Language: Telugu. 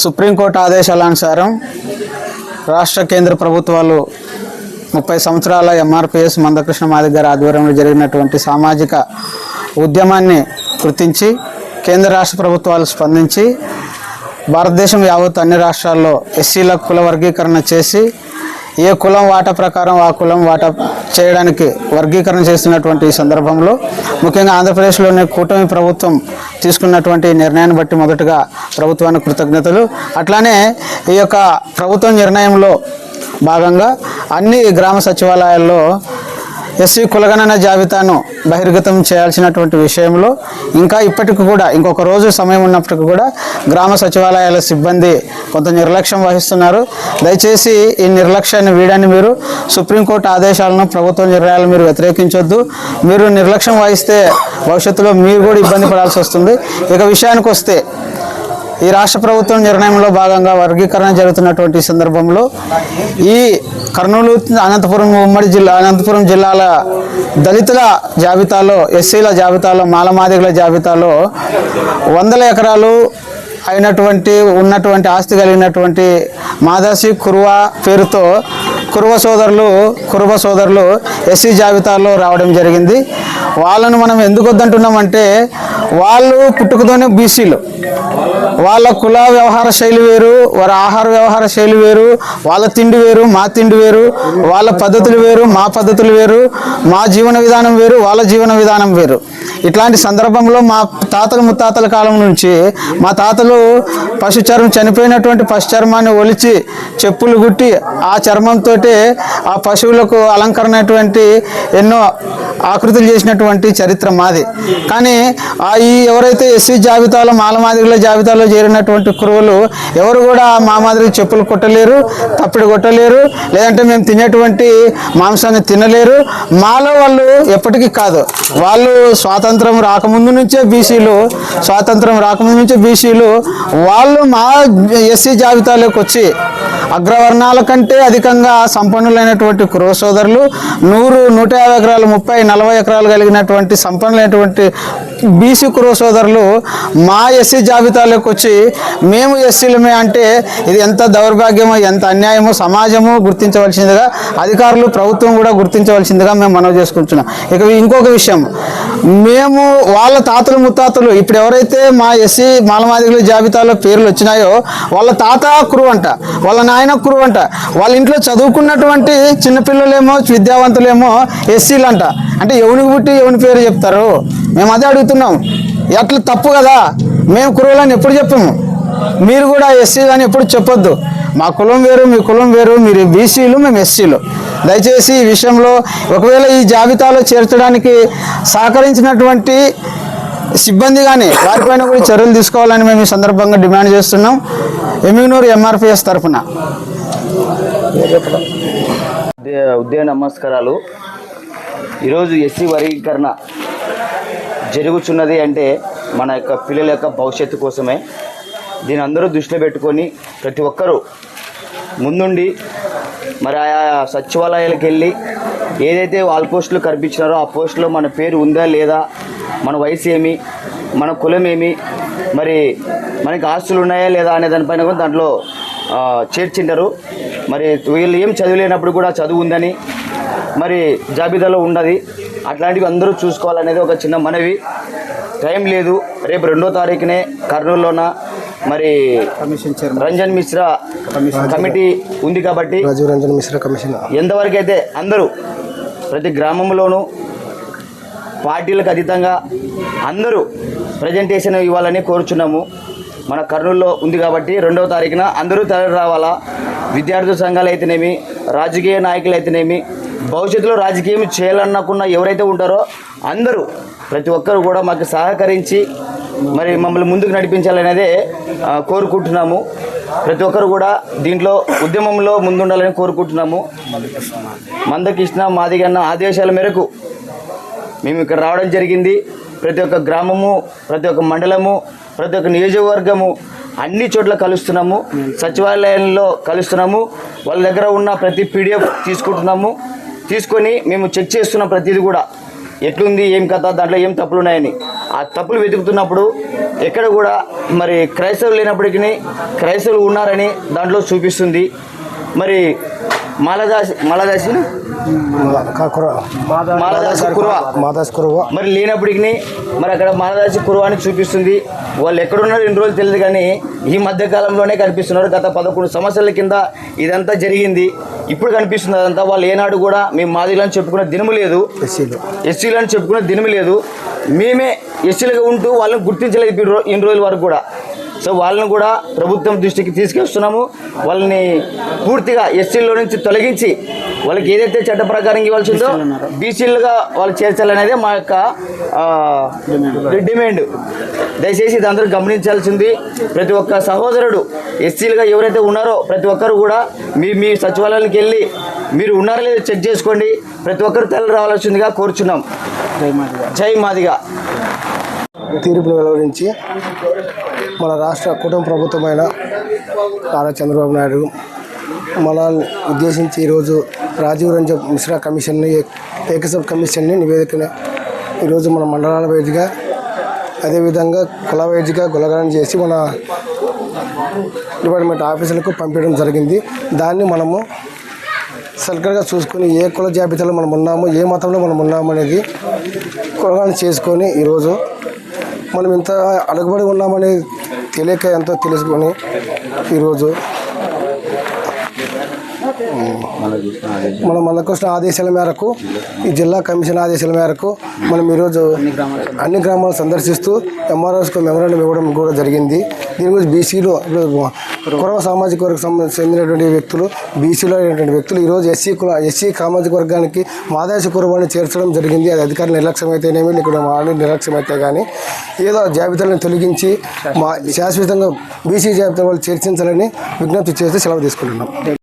సుప్రీంకోర్టు ఆదేశాలనుసారం రాష్ట్ర కేంద్ర ప్రభుత్వాలు 30 సంవత్సరాల ఎంఆర్పిఎస్ మందకృష్ణ మాదిగ గారి ఆధ్వర్యంలో జరిగినటువంటి సామాజిక ఉద్యమాన్ని గుర్తించి కేంద్ర రాష్ట్ర ప్రభుత్వాలు స్పందించి భారతదేశం యావత్ అన్ని రాష్ట్రాల్లో ఎస్సీల కుల వర్గీకరణ చేసి ఏ కులం వాటా ప్రకారం ఆ కులం వాటా చేయడానికి వర్గీకరణ చేస్తున్నటువంటి ఈ సందర్భంలో ముఖ్యంగా ఆంధ్రప్రదేశ్లోని కూటమి ప్రభుత్వం తీసుకున్నటువంటి నిర్ణయాన్ని బట్టి మొదటగా ప్రభుత్వానికి కృతజ్ఞతలు. అట్లానే ఈ యొక్క ప్రభుత్వ నిర్ణయంలో భాగంగా అన్ని గ్రామ సచివాలయాల్లో ఎస్సీ కులగణన జాబితాను బహిర్గతం చేయాల్సినటువంటి విషయంలో ఇంకా ఇప్పటికి కూడా ఇంకొక రోజు సమయం ఉన్నప్పటికీ కూడా గ్రామ సచివాలయాల సిబ్బంది కొంత నిర్లక్ష్యం వహిస్తున్నారు. దయచేసి ఈ నిర్లక్ష్యాన్ని వీడని మీరు సుప్రీంకోర్టు ఆదేశాలను ప్రభుత్వ నిర్ణయాలను మీరు వ్యతిరేకించొద్దు. మీరు నిర్లక్ష్యం వహిస్తే భవిష్యత్తులో మీరు కూడా ఇబ్బంది పడాల్సి వస్తుంది. ఇక విషయానికి వస్తే ఈ రాష్ట్ర ప్రభుత్వం నిర్ణయంలో భాగంగా వర్గీకరణ జరుగుతున్నటువంటి సందర్భంలో ఈ కర్నూలు అనంతపురం జిల్లాల దళితుల జాబితాలో ఎస్సీల జాబితాలో మాలమాదిగల జాబితాలో 100 ఎకరాలు ఉన్నటువంటి ఆస్తి కలిగినటువంటి మాదాసి కురువ పేరుతో కురువ సోదరులు ఎస్సీ జాబితాలో రావడం జరిగింది. వాళ్ళను మనం ఎందుకు వద్దంటున్నామంటే వాళ్ళు పుట్టుకతోనే బీసీలు, వాళ్ళ కుల వ్యవహార శైలి వేరు, వారి ఆహార వ్యవహార శైలి వేరు, వాళ్ళ తిండి వేరు, మా తిండి వేరు, వాళ్ళ పద్ధతులు వేరు, మా పద్ధతులు వేరు, మా జీవన విధానం వేరు, వాళ్ళ జీవన విధానం వేరు. ఇట్లాంటి సందర్భంలో మా తాతల ముత్తాతల కాలం నుంచి మా తాతలు చనిపోయినటువంటి పశు చర్మాన్ని ఒలిచి చెప్పులు గుట్టి ఆ చర్మంతో ఆ పశువులకు అలంకరణటువంటి ఎన్నో ఆకృతులు చేసినటువంటి చరిత్ర మాది. కానీ ఈ ఎవరైతే ఎస్సీ జాబితాలో మాలమాదిగల జాబితాలో చేరినటువంటి కురువులు ఎవరు కూడా మా మాదిరి చెప్పులు కొట్టలేరు, తప్పిడి కొట్టలేరు, లేదంటే మేము తినేటువంటి మాంసాన్ని తినలేరు. మాలో వాళ్ళు ఎప్పటికీ కాదు, వాళ్ళు స్వాతంత్రం రాకముందు నుంచే బీసీలు వాళ్ళు మా ఎస్సీ జాబితాలోకి వచ్చి అగ్రవర్ణాల కంటే అధికంగా సంపన్నులైనటువంటి కురువ సోదరులు 100-150 ఎకరాలు 30-40 ఎకరాలు కలిగినటువంటి సంపన్నులైనటువంటి బీసీ కురువ సోదరులు మా ఎస్సీ జాబితాలోకి వచ్చి మేము ఎస్సీలమే అంటే ఇది ఎంత దౌర్భాగ్యమో, ఎంత అన్యాయమో సమాజము గుర్తించవలసిందిగా, అధికారులు ప్రభుత్వం కూడా గుర్తించవలసిందిగా మేము మనవి చేసుకుంటున్నాం. ఇక ఇంకొక విషయం, మేము వాళ్ళ తాతలు ముత్తాతలు ఇప్పుడు ఎవరైతే మా ఎస్సీ మాలమాదిగల జాబితాలో పేర్లు వచ్చినాయో వాళ్ళ తాత కురువ అంట, వాళ్ళ నాయన కురువ అంట, వాళ్ళ ఇంట్లో చదువుకున్నటువంటి చిన్నపిల్లలేమో విద్యావంతులేమో ఎస్సీలు అంట. అంటే ఎవరికి పుట్టి ఎవరి పేరు చెప్తారు? మేము అదే అడుగుతున్నాం. అట్లా తప్పు కదా. మేము కురువులని ఎప్పుడు చెప్పాము, మీరు కూడా ఎస్సీలు అని ఎప్పుడు చెప్పొద్దు. మా కులం వేరు, మీ కులం వేరు, మీరు బీసీలు, మేము ఎస్సీలు. దయచేసి ఈ విషయంలో ఒకవేళ ఈ జాబితాలో చేర్చడానికి సహకరించినటువంటి సిబ్బంది కానీ వారిపైన కూడా చర్యలు తీసుకోవాలని మేము ఈ సందర్భంగా డిమాండ్ చేస్తున్నాం. ఎమ్మిగనూరు ఎంఆర్పిఎస్ తరఫున ఉదయ నమస్కారాలు. ఈరోజు ఎస్సీ వర్గీకరణ జరుగుతున్నది అంటే మన యొక్క పిల్లల యొక్క భవిష్యత్తు కోసమే. దీని అందరూ దృష్టిలో పెట్టుకొని ప్రతి ఒక్కరూ ముందుండి మరి ఆయా సచివాలయాలకు వెళ్ళి ఏదైతే వాళ్ళ పోస్టులు కనిపించినారో ఆ పోస్టులో మన పేరు ఉందా లేదా, మన వయసు ఏమి, మన కులం ఏమి, మరి మనకి ఆస్తులు ఉన్నాయా లేదా అనే దానిపైన కూడా దాంట్లో చేర్చింటారు. మరి వీళ్ళు ఏం చదివలేనప్పుడు కూడా చదువు ఉందని మరి జాబితాలో ఉండదు. అట్లాంటివి అందరూ చూసుకోవాలనేది ఒక చిన్న మనవి. టైం లేదు, రేపు 2వ తారీఖునే కర్నూలులోన మరి రంజన్ మిశ్రా కమిటీ ఉంది కాబట్టి ఎంతవరకు అయితే అందరూ ప్రతి గ్రామంలోనూ పార్టీలకు అతీతంగా అందరూ ప్రజెంటేషన్ ఇవ్వాలని కోరుచున్నాము. మన కర్నూలులో ఉంది కాబట్టి 2వ తారీఖున అందరూ తరలి రావాలా. విద్యార్థి సంఘాలు అయితేనేమి, రాజకీయ నాయకులు అయితేనేమి, భవిష్యత్తులో రాజకీయం చేయాలనుకున్న ఎవరైతే ఉంటారో అందరూ ప్రతి ఒక్కరు కూడా మాకు సహకరించి మరి మమ్మల్ని ముందుకు నడిపించాలనేదే కోరుకుంటున్నాము. ప్రతి ఒక్కరు కూడా దీంట్లో ఉద్యమంలో ముందుండాలని కోరుకుంటున్నాము. మందకృష్ణ మాదిగన్న ఆదేశాల మేరకు మేము ఇక్కడ రావడం జరిగింది. ప్రతి ఒక్క గ్రామము, ప్రతి ఒక్క మండలము, ప్రతి ఒక్క నియోజకవర్గము అన్ని చోట్ల కలుస్తున్నాము, సచివాలయంలో కలుస్తున్నాము. వాళ్ళ దగ్గర ఉన్న ప్రతి PDF తీసుకొని మేము చెక్ చేస్తున్నాం. ప్రతిదీ కూడా ఎట్లుంది, ఏం కథ, దాంట్లో ఏం తప్పులు ఉన్నాయని. ఆ తప్పులు వెతుకుతున్నప్పుడు ఎక్కడ కూడా మరి క్రైస్తవులు లేనప్పటికీ క్రైస్తవులు ఉన్నారని దాంట్లో చూపిస్తుంది. మరి మాలదాసి కురువ మరి లేనప్పటికీ మరి అక్కడ మాలదాసి కురువ అని చూపిస్తుంది. వాళ్ళు ఎక్కడున్నారు ఎన్ని రోజులు తెలియదు, కానీ ఈ మధ్య కాలంలోనే కనిపిస్తున్నారు. గత 11 సంవత్సరాల కింద ఇదంతా జరిగింది, ఇప్పుడు కనిపిస్తుంది అదంతా. వాళ్ళు ఏనాడు కూడా మేము మాదిలను చెప్పుకునే దినము లేదు, ఎస్సీలు అని చెప్పుకునే దినము లేదు. మేమే ఎస్సీలుగా ఉంటూ వాళ్ళని గుర్తించలేదు ఇన్ని రోజుల వరకు కూడా. సో వాళ్ళని కూడా ప్రభుత్వం దృష్టికి తీసుకొస్తున్నాము. వాళ్ళని పూర్తిగా ఎస్సీల్లో నుంచి తొలగించి వాళ్ళకి ఏదైతే చట్ట ప్రకారం ఇవ్వాల్సిందో బీసీలుగా వాళ్ళు చేర్చాలనేదే మా యొక్క డిమాండ్. దయచేసి ఇది అందరూ గమనించాల్సింది. ప్రతి ఒక్క సహోదరుడు ఎస్సీలుగా ఎవరైతే ఉన్నారో ప్రతి ఒక్కరు కూడా మీ సచివాలయానికి వెళ్ళి మీరు ఉన్నారో లేదో చెక్ చేసుకోండి. ప్రతి ఒక్కరు తెల్ల రావాల్సిందిగా కోరుచున్నాం. జై మాదిగా. తీర్పును వెలువరించి మన రాష్ట్ర కుటుంబ ప్రభుత్వమైన నారా చంద్రబాబు నాయుడు మనల్ని ఉద్దేశించి ఈరోజు రాజీవ్ రంజన్ మిశ్రా కమిషన్ని, ఏకసభ కమిషన్ని నివేదికను ఈరోజు మన మండలాల వైద్యుగా అదేవిధంగా కుల వైద్యుగా గులగానం చేసి మన డిపార్ట్మెంట్ ఆఫీసులకు పంపించడం జరిగింది. దాన్ని మనము సర్కల్గా చూసుకొని ఏ కుల జాబితాలో మనం ఉన్నాము, ఏ మతంలో మనం ఉన్నాము అనేది కులగానం చేసుకొని ఈరోజు మనం ఇంత అడుగుబడి ఉన్నామని తెలియక ఎంతో తెలుసుకొని ఈరోజు మన మందకృష్ణ ఆదేశాల మేరకు, ఈ జిల్లా కమిషన్ ఆదేశాల మేరకు మనం ఈరోజు అన్ని గ్రామాలు సందర్శిస్తూ ఎంఆర్ఓస్కు మెమోరాండం ఇవ్వడం కూడా జరిగింది. దీని గురించి బీసీలో కురవ సామాజిక వర్గం చెందినటువంటి వ్యక్తులు, బీసీలో అయినటువంటి వ్యక్తులు ఈరోజు ఎస్సీ సామాజిక వర్గానికి మాదాసి కురవాన్ని చేర్చడం జరిగింది. అది అధికారులు నిర్లక్ష్యం అయితేనేమి, ఇక్కడ మాని నిర్లక్ష్యం అయితే కానీ ఏదో జాబితాలను తొలగించి శాశ్వతంగా బీసీ జాబితా వాళ్ళు చేర్చించాలని విజ్ఞప్తి చేస్తూ సెలవు తీసుకుంటున్నాం.